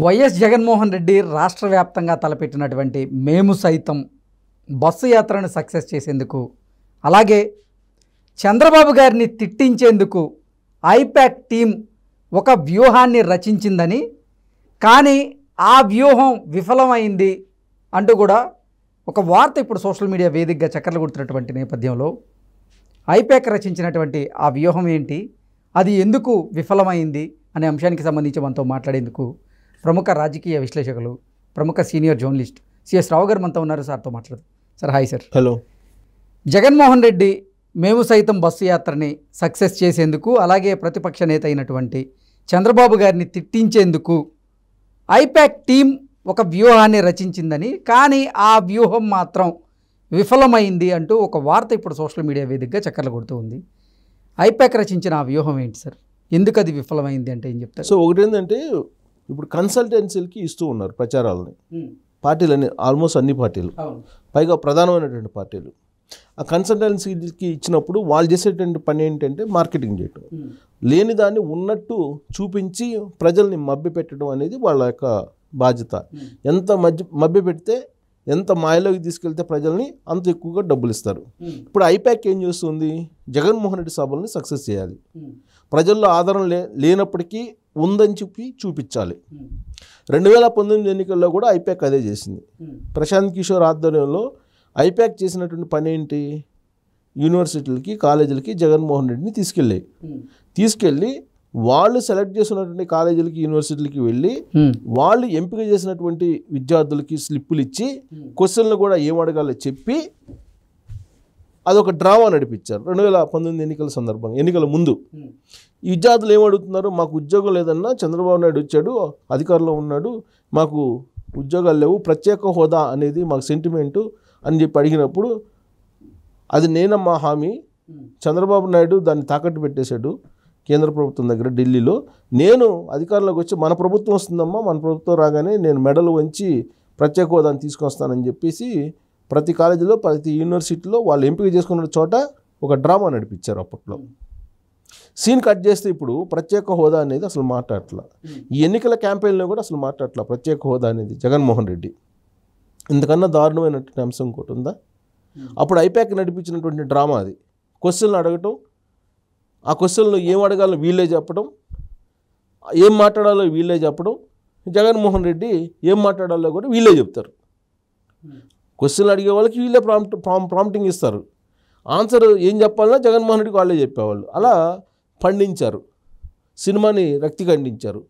YS Jaganmohan Reddy రాష్ట్ర వ్యాప్తంగా తలపెట్టినటువంటి మేము సైతం బస్సు యాత్రను సక్సెస్ చేసేందుకు, అలాగే చంద్రబాబు గారిని తిట్టించేందుకు ఐపాక్ టీం ఒక వ్యూహాన్ని రచించిందని, కానీ ఆ వ్యూహం విఫలమైంది అంటూ కూడా ఒక వార్త ఇప్పుడు సోషల్ మీడియా వేదికగా చక్కర్లు కొడుతున్నటువంటి నేపథ్యంలో ఐపాక్ రచించినటువంటి ఆ వ్యూహం ఏంటి, అది ఎందుకు విఫలమైంది అనే అంశానికి సంబంధించి మనతో మాట్లాడేందుకు ప్రముఖ రాజకీయ విశ్లేషకులు, ప్రముఖ సీనియర్ జర్నలిస్ట్ సిఎస్ రావు గారు మనతో ఉన్నారు. సార్తో మాట్లాడదు. Sir hi sir. Hello. Jaganmohan Reddy మేము సైతం బస్సు యాత్రని సక్సెస్ చేసేందుకు, అలాగే ప్రతిపక్ష నేత అయినటువంటి చంద్రబాబు గారిని తిట్టించేందుకు ఐపాక్ టీం ఒక వ్యూహాన్ని రచించిందని, కానీ ఆ వ్యూహం మాత్రం విఫలమైంది అంటూ ఒక వార్త ఇప్పుడు సోషల్ మీడియా వేదికగా చక్కర్లు కొడుతూ ఉంది. ఐపాక్ రచించిన ఆ వ్యూహం ఏంటి సార్? ఎందుకు అది విఫలమైంది అంటే ఏం చెప్తారు? సో ఒకటి ఏంటంటే, ఇప్పుడు కన్సల్టెన్సీలకి ఇస్తూ ఉన్నారు ప్రచారాలని, పార్టీలని, ఆల్మోస్ట్ అన్ని పార్టీలు, పైగా ప్రధానమైనటువంటి పార్టీలు. ఆ కన్సల్టెన్సీకి ఇచ్చినప్పుడు వాళ్ళు చేసేటువంటి పని ఏంటంటే మార్కెటింగ్ చేయటం, లేని దాన్ని ఉన్నట్టు చూపించి ప్రజల్ని మభ్యపెట్టడం అనేది వాళ్ళ యొక్క బాధ్యత. ఎంత మభ్య పెడితే, ఎంత మాయలోకి తీసుకెళ్తే ప్రజల్ని అంత ఎక్కువగా డబ్బులు ఇస్తారు. ఇప్పుడు ఐపాక్ ఏం చేస్తుంది, జగన్మోహన్ రెడ్డి సభల్ని సక్సెస్ చేయాలి, ప్రజల్లో ఆదరణ లేనప్పటికీ ఉందని చెప్పి చూపించాలి. 2019 ఎన్నికల్లో కూడా ఐపాక్ అదే చేసింది. ప్రశాంత్ కిషోర్ ఆధ్వర్యంలో ఐపాక్ చేసినటువంటి పని ఏంటి, యూనివర్సిటీలకి, కాలేజీలకి జగన్మోహన్ రెడ్డిని తీసుకెళ్ళి వాళ్ళు సెలెక్ట్ చేసినటువంటి కాలేజీలకి, యూనివర్సిటీలకి వెళ్ళి వాళ్ళు ఎంపిక చేసినటువంటి విద్యార్థులకి స్లిప్పులు ఇచ్చి క్వశ్చన్లు కూడా ఏం అడగాలో చెప్పి అదొక డ్రామా నడిపించారు 2019 ఎన్నికల సందర్భంగా. ఎన్నికల ముందు ఈ విద్యార్థులు ఏమడుగుతున్నారు, మాకు ఉద్యోగం లేదన్నా, చంద్రబాబు నాయుడు వచ్చాడు, అధికారంలో ఉన్నాడు, మాకు ఉద్యోగాలు లేవు, ప్రత్యేక హోదా అనేది మాకు సెంటిమెంటు అని చెప్పి అడిగినప్పుడు, అది నేనమ్మా హామీ, చంద్రబాబు నాయుడు దాన్ని తాకట్టు పెట్టేశాడు కేంద్ర ప్రభుత్వం దగ్గర ఢిల్లీలో, నేను అధికారంలోకి వచ్చి మన ప్రభుత్వం వస్తుందమ్మా, మన ప్రభుత్వం రాగానే నేను మెడలు వంచి ప్రత్యేక హోదాన్ని తీసుకొస్తానని చెప్పేసి ప్రతి కాలేజీలో, ప్రతి యూనివర్సిటీలో వాళ్ళు ఎంపిక చేసుకున్న చోట ఒక డ్రామా నడిపించారు. అప్పట్లో సీన్ కట్ చేస్తే ఇప్పుడు ప్రత్యేక హోదా అనేది అసలు మాట్లాడట్లా. ఈ ఎన్నికల క్యాంపెయిన్లో కూడా అసలు మాట్లాడట్లా ప్రత్యేక హోదా అనేది జగన్మోహన్ రెడ్డి. ఇంతకన్నా దారుణమైనటువంటి అంశం ఇంకోటి ఉందా? అప్పుడు ఐపాక్ నడిపించినటువంటి డ్రామా అది. క్వశ్చన్లు అడగటం, ఆ క్వశ్చన్లు ఏం అడగాలో వీళ్ళే చెప్పడం, ఏం మాట్లాడాలో వీళ్ళే చెప్పడం, జగన్మోహన్ రెడ్డి ఏం మాట్లాడాలో కూడా వీళ్ళే చెప్తారు. క్వశ్చన్లు అడిగే వాళ్ళకి వీళ్ళే ప్రాంప్టింగ్ ఇస్తారు, ఆన్సర్ ఏం చెప్పాలన్నా జగన్మోహన్ రెడ్డికి వాళ్ళే చెప్పేవాళ్ళు. అలా పండించారు సినిమాని, రక్తి ఖండించారు.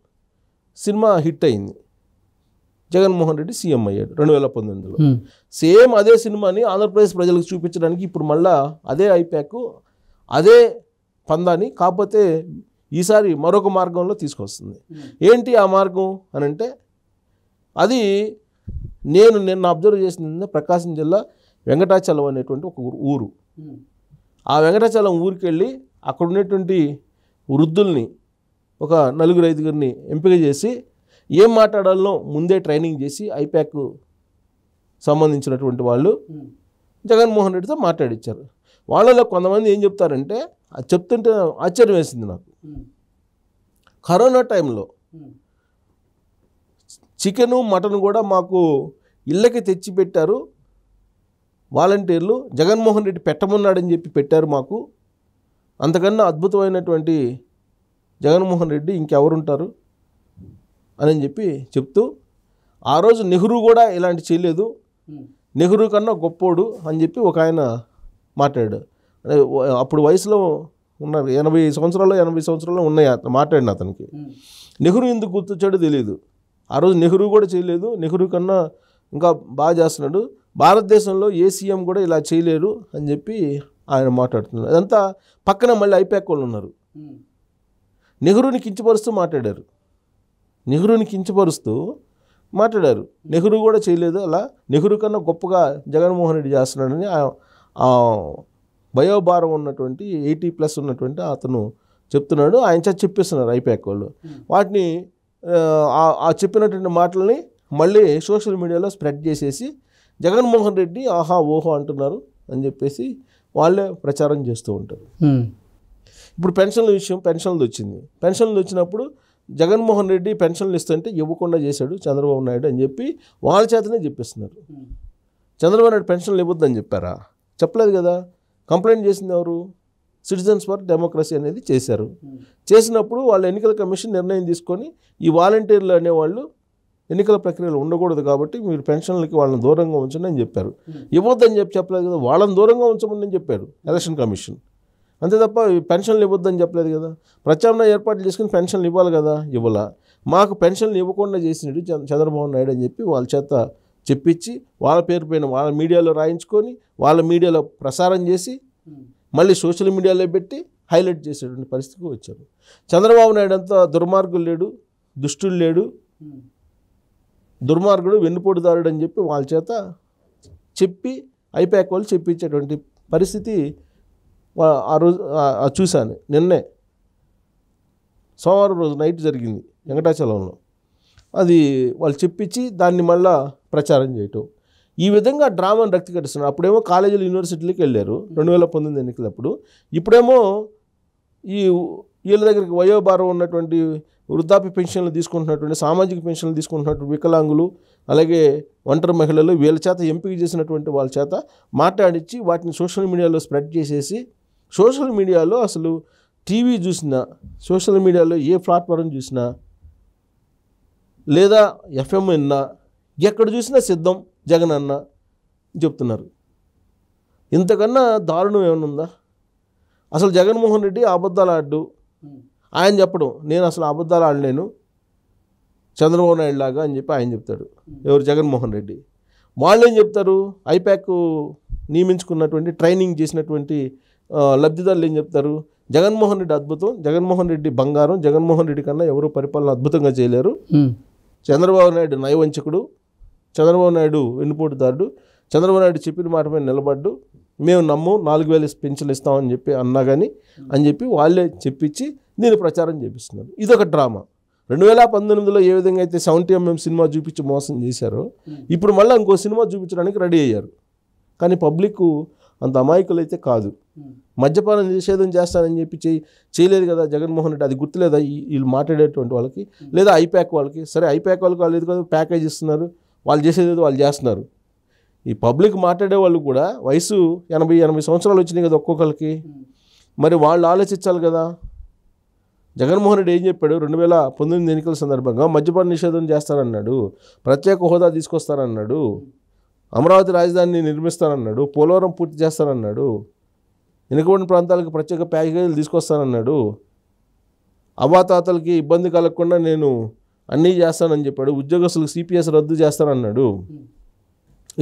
సినిమా హిట్ అయింది, జగన్మోహన్ రెడ్డి సీఎం అయ్యాడు 2019లో. సేమ్ అదే సినిమాని ఆంధ్రప్రదేశ్ ప్రజలకు చూపించడానికి ఇప్పుడు మళ్ళా అదే ఐపాక్, అదే పందాన్ని, కాకపోతే ఈసారి మరొక మార్గంలో తీసుకొస్తుంది. ఏంటి ఆ మార్గం అని అంటే, అది నేను నిన్న అబ్జర్వ్ చేసింది, ప్రకాశం జిల్లా వెంకటాచలం అనేటువంటి ఒక ఊరు. ఆ వెంకటాచలం ఊరికి వెళ్ళి అక్కడ ఉన్నటువంటి వృద్ధుల్ని ఒక 4-5 ఎంపిక చేసి ఏం మాట్లాడాలో ముందే ట్రైనింగ్ చేసి ఐపాక్ సంబంధించినటువంటి వాళ్ళు జగన్మోహన్ రెడ్డితో మాట్లాడించారు. వాళ్ళలో కొంతమంది ఏం చెప్తారంటే, అది చెప్తుంటే ఆశ్చర్యం వేసింది నాకు. కరోనా టైంలో చికెను, మటన్ కూడా మాకు ఇళ్ళకి తెచ్చి పెట్టారు వాలంటీర్లు, జగన్మోహన్ రెడ్డి పెట్టమన్నాడని చెప్పి పెట్టారు మాకు, అంతకన్నా అద్భుతమైనటువంటి జగన్మోహన్ రెడ్డి ఇంకెవరుంటారు అని చెప్పి చెప్తూ, ఆ రోజు నెహ్రూ కూడా ఇలాంటి చేయలేదు, నెహ్రూ కన్నా గొప్పోడు అని చెప్పి ఒక ఆయన మాట్లాడాడు. అప్పుడు వయసులో ఉన్నారు, 80 సంవత్సరాలు ఉన్నాయి మాట్లాడిన అతనికి. నెహ్రూ ఎందుకు గుర్తొచ్చాడో తెలియదు. ఆ రోజు నెహ్రూ కూడా చేయలేదు, నెహ్రూ కన్నా ఇంకా బాగా చేస్తున్నాడు, భారతదేశంలో ఏ సీఎం కూడా ఇలా చేయలేరు అని చెప్పి ఆయన మాట్లాడుతున్నారు. అదంతా పక్కన మళ్ళీ ఐపాక్ వాళ్ళు ఉన్నారు, నెహ్రూని కించపరుస్తూ మాట్లాడారు. నెహ్రూ కూడా చేయలేదు, అలా నెహ్రూ కన్నా గొప్పగా జగన్మోహన్ రెడ్డి చేస్తున్నాడని వయోభారం ఉన్నటువంటి 80+ ఉన్నటువంటి అతను చెప్తున్నాడు. ఆయన చెప్పిస్తున్నారు ఐపాక్ వాళ్ళు. వాటిని ఆ చెప్పినటువంటి మాటలని మళ్ళీ సోషల్ మీడియాలో స్ప్రెడ్ చేసేసి జగన్మోహన్ రెడ్డి ఆహా ఓహో అంటున్నారు అని చెప్పేసి వాళ్ళే ప్రచారం చేస్తూ ఉంటారు. ఇప్పుడు పెన్షన్ల విషయం, పెన్షన్లు వచ్చింది. పెన్షన్లు వచ్చినప్పుడు జగన్మోహన్ రెడ్డి పెన్షన్లు ఇస్తుంటే ఇవ్వకుండా చేశాడు చంద్రబాబు నాయుడు అని చెప్పి వాళ్ళ చేతనే చెప్పిస్తున్నారు. చంద్రబాబు నాయుడు పెన్షన్లు ఇవ్వద్దని చెప్పారా? చెప్పలేదు కదా. కంప్లైంట్ చేసింది ఎవరు? సిటిజన్స్ ఫర్ డెమోక్రసీ అనేది చేశారు. చేసినప్పుడు వాళ్ళ ఎన్నికల కమిషన్ నిర్ణయం తీసుకొని ఈ వాలంటీర్లు అనేవాళ్ళు ఎన్నికల ప్రక్రియలో ఉండకూడదు కాబట్టి మీరు పెన్షన్లకి వాళ్ళని దూరంగా ఉంచండి అని చెప్పారు. ఇవ్వద్దని చెప్పలేదు కదా, వాళ్ళని దూరంగా ఉంచమని చెప్పారు ఎలక్షన్ కమిషన్. అంతే తప్ప పెన్షన్లు ఇవ్వద్దని చెప్పలేదు కదా. ప్రత్యామ్నాయ ఏర్పాట్లు చేసుకుని పెన్షన్లు ఇవ్వాలి కదా, ఇవ్వాల. మాకు పెన్షన్లు ఇవ్వకుండా చేసినట్టు చంద్రబాబు నాయుడు అని చెప్పి వాళ్ళ చేత చెప్పించి వాళ్ళ పేరు పైన వాళ్ళ మీడియాలో రాయించుకొని వాళ్ళ మీడియాలో ప్రసారం చేసి మళ్ళీ సోషల్ మీడియాలో పెట్టి హైలైట్ చేసేటువంటి పరిస్థితికి వచ్చారు. చంద్రబాబు నాయుడు అంతా దుర్మార్గులు లేడు, దుష్టులు లేడు, దుర్మార్గుడు వెన్నుపోటుదారుడు అని చెప్పి వాళ్ళ చేత చెప్పి ఐపాక్ వాళ్ళు చెప్పించేటువంటి పరిస్థితి ఆ రోజు చూశాను. నిన్నే సోమవారం రోజు నైట్ జరిగింది వెంకటాచలంలో. అది వాళ్ళు చెప్పించి దాన్ని మళ్ళా ప్రచారం చేయటం, ఈ విధంగా డ్రామాను రక్తి కట్టిస్తున్నారు. అప్పుడేమో కాలేజీలు యూనివర్సిటీలకు వెళ్ళారు 2019 ఎన్నికలప్పుడు. ఇప్పుడేమో ఈ వీళ్ళ దగ్గరికి వయోభారం ఉన్నటువంటి వృద్ధాప్య పెన్షన్లు తీసుకుంటున్నటువంటి, సామాజిక పెన్షన్లు తీసుకుంటున్నటువంటి వికలాంగులు, అలాగే ఒంటరి మహిళలు, వీళ్ళ చేత ఎంపిక చేసినటువంటి వాళ్ళ చేత మాట్లాడించి వాటిని సోషల్ మీడియాలో స్ప్రెడ్ చేసేసి, సోషల్ మీడియాలో అసలు టీవీ చూసినా, సోషల్ మీడియాలో ఏ ప్లాట్ఫారం చూసినా, లేదా ఎఫ్ఎం విన్నా, ఎక్కడ చూసినా సిద్ధం జగన్ అన్న చెప్తున్నారు. ఇంతకన్నా దారుణం ఏమైనా ఉందా? అసలు జగన్మోహన్ రెడ్డి అబద్ధాలు ఆడు, ఆయన చెప్పడం నేను అసలు అబద్ధాలు ఆడలేను చంద్రబాబు నాయుడు లాగా అని చెప్పి ఆయన చెప్తాడు. ఎవరు? జగన్మోహన్ రెడ్డి. వాళ్ళు ఏం చెప్తారు? ఐపాక్ నియమించుకున్నటువంటి ట్రైనింగ్ చేసినటువంటి లబ్ధిదారులు ఏం చెప్తారు? జగన్మోహన్ రెడ్డి అద్భుతం, జగన్మోహన్ రెడ్డి బంగారం, జగన్మోహన్ రెడ్డి కన్నా ఎవరు పరిపాలన అద్భుతంగా చేయలేరు, చంద్రబాబు నాయుడు నయవంచకుడు, చంద్రబాబు నాయుడు వెన్నుపోటుదారుడు, చంద్రబాబు నాయుడు చెప్పిన మాట మీద నిలబడ్డు, మేము 4,000 పెన్షన్లు ఇస్తామని చెప్పి అన్నా కానీ అని చెప్పి వాళ్ళే చెప్పించి దీన్ని ప్రచారం చేపిస్తున్నారు. ఇదొక డ్రామా. 2019లో ఏ విధంగా అయితే 70mm సినిమా చూపించి మోసం చేశారో ఇప్పుడు మళ్ళీ ఇంకో సినిమా చూపించడానికి రెడీ అయ్యారు. కానీ పబ్లిక్ అంత అమాయకులు అయితే కాదు. మద్యపాన నిషేధం చేస్తానని చెప్పి చేయలేదు కదా జగన్మోహన్ రెడ్డి. అది గుర్తులేదా వీళ్ళు మాట్లాడేటువంటి వాళ్ళకి? లేదా ఐపాక్ వాళ్ళకి? సరే ఐపాక్ వాళ్ళకి వాళ్ళు ఏది కదా ప్యాకేజ్ ఇస్తున్నారు, వాళ్ళు చేసేది వాళ్ళు చేస్తున్నారు. ఈ పబ్లిక్ మాట్లాడే వాళ్ళు కూడా వయసు 80 సంవత్సరాలు వచ్చినాయి కదా ఒక్కొక్కరికి. మరి వాళ్ళు ఆలోచించాలి కదా. జగన్మోహన్ రెడ్డి ఏం చెప్పాడు? 2019 ఎన్నికల సందర్భంగా మద్యపాన నిషేధం చేస్తానన్నాడు, ప్రత్యేక హోదా తీసుకొస్తానన్నాడు, అమరావతి రాజధానిని నిర్మిస్తానన్నాడు, పోలవరం పూర్తి చేస్తానన్నాడు, వెనుకబడిన ప్రాంతాలకు ప్రత్యేక ప్యాకేజీలు తీసుకొస్తానన్నాడు, అవాతాతలకి ఇబ్బంది కలగకుండా నేను అన్నీ చేస్తానని చెప్పాడు, ఉద్యోగస్తులకు సిపిఎస్ రద్దు చేస్తానన్నాడు.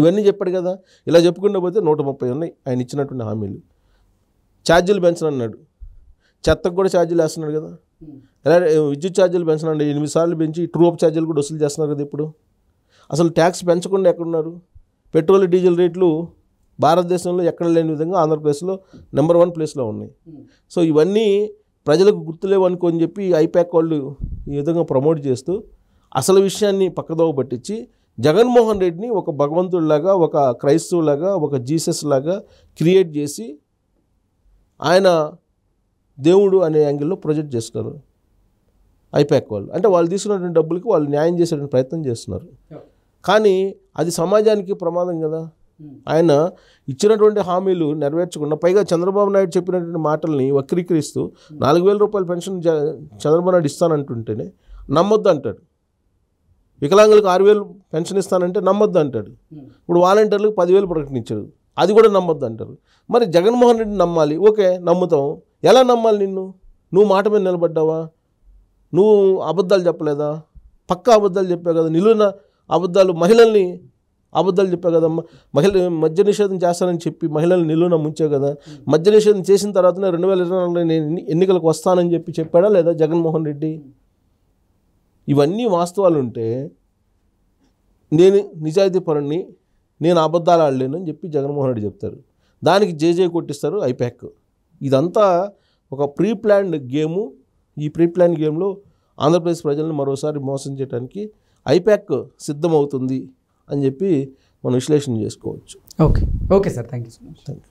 ఇవన్నీ చెప్పాడు కదా. ఇలా చెప్పుకుంటూ పోతే 130 ఉన్నాయి ఆయన ఇచ్చినటువంటి హామీలు. ఛార్జీలు పెంచనన్నాడు, చెత్తకు కూడా ఛార్జీలు వేస్తున్నాడు కదా. ఎలా విద్యుత్ ఛార్జీలు పెంచనండి, 8 సార్లు పెంచి ట్రూ అప్ ఛార్జీలు కూడా వసూలు చేస్తున్నారు కదా. ఇప్పుడు అసలు ట్యాక్స్ పెంచకుండా ఎక్కడున్నారు? పెట్రోల్ డీజిల్ రేట్లు భారతదేశంలో ఎక్కడ లేని విధంగా ఆంధ్రప్రదేశ్లో నెంబర్ 1 ప్లేస్లో ఉన్నాయి. సో ఇవన్నీ ప్రజలకు గుర్తులేవు అనుకొని చెప్పి ఐపాక్ వాళ్ళు ఈ విధంగా ప్రమోట్ చేస్తూ అసలు విషయాన్ని పక్కదోవ పట్టించి జగన్మోహన్ రెడ్డిని ఒక భగవంతుడిలాగా, ఒక క్రైస్తవులాగా, ఒక జీసస్ లాగా క్రియేట్ చేసి ఆయన దేవుడు అనే యాంగిల్లో ప్రొజెక్ట్ చేస్తున్నారు ఐపాక్ వాళ్ళు. అంటే వాళ్ళు తీసుకున్నటువంటి డబ్బులకి వాళ్ళు న్యాయం చేసేటువంటి ప్రయత్నం చేస్తున్నారు. కానీ అది సమాజానికి ప్రమాదం కదా. ఆయన ఇచ్చినటువంటి హామీలు నెరవేర్చకుండా, పైగా చంద్రబాబు నాయుడు చెప్పినటువంటి మాటల్ని వక్రీకరిస్తూ 4,000 రూపాయల పెన్షన్ చంద్రబాబు నాయుడు ఇస్తానంటుంటేనే నమ్మొద్దు అంటాడు. వికలాంగులకు 6,000 పెన్షన్ ఇస్తానంటే నమ్మొద్దు అంటాడు. ఇప్పుడు వాలంటీర్లకు 10,000 ప్రకటించాడు, అది కూడా నమ్మొద్దు అంటారు. మరి జగన్మోహన్ రెడ్డి నమ్మాలి, ఓకే నమ్ముతాం. ఎలా నమ్మాలి? నువ్వు మాట మీద నిలబడ్డావా? నువ్వు అబద్ధాలు చెప్పలేదా? పక్కా అబద్ధాలు చెప్పావు కదా, నిలువున అబద్ధాలు, మహిళల్ని అబద్ధాలు చెప్పావు కదా. మద్య నిషేధం చేస్తానని చెప్పి మహిళల్ని నిలువున ముంచావు కదా. మద్య నిషేధం చేసిన తర్వాతనే 2024 నేను ఎన్నికలకు వస్తానని చెప్పాడా లేదా జగన్మోహన్ రెడ్డి? ఇవన్నీ వాస్తవాలు ఉంటే నేను నిజాయితీ పరుణ్ణి, నేను అబద్ధాలు ఆడలేను అని చెప్పి జగన్మోహన్ రెడ్డి చెప్తారు. దానికి జేజే కొట్టిస్తారు ఐపాక్. ఇదంతా ఒక ప్రీ ప్లాన్డ్ గేము. ఈ ప్రీ ప్లాన్ గేమ్లో ఆంధ్రప్రదేశ్ ప్రజలను మరోసారి మోసం చేయడానికి ఐపాక్ సిద్ధమవుతుంది అని చెప్పి మనం విశ్లేషణ చేసుకోవచ్చు. Okay sir, thank you so much. Thank you.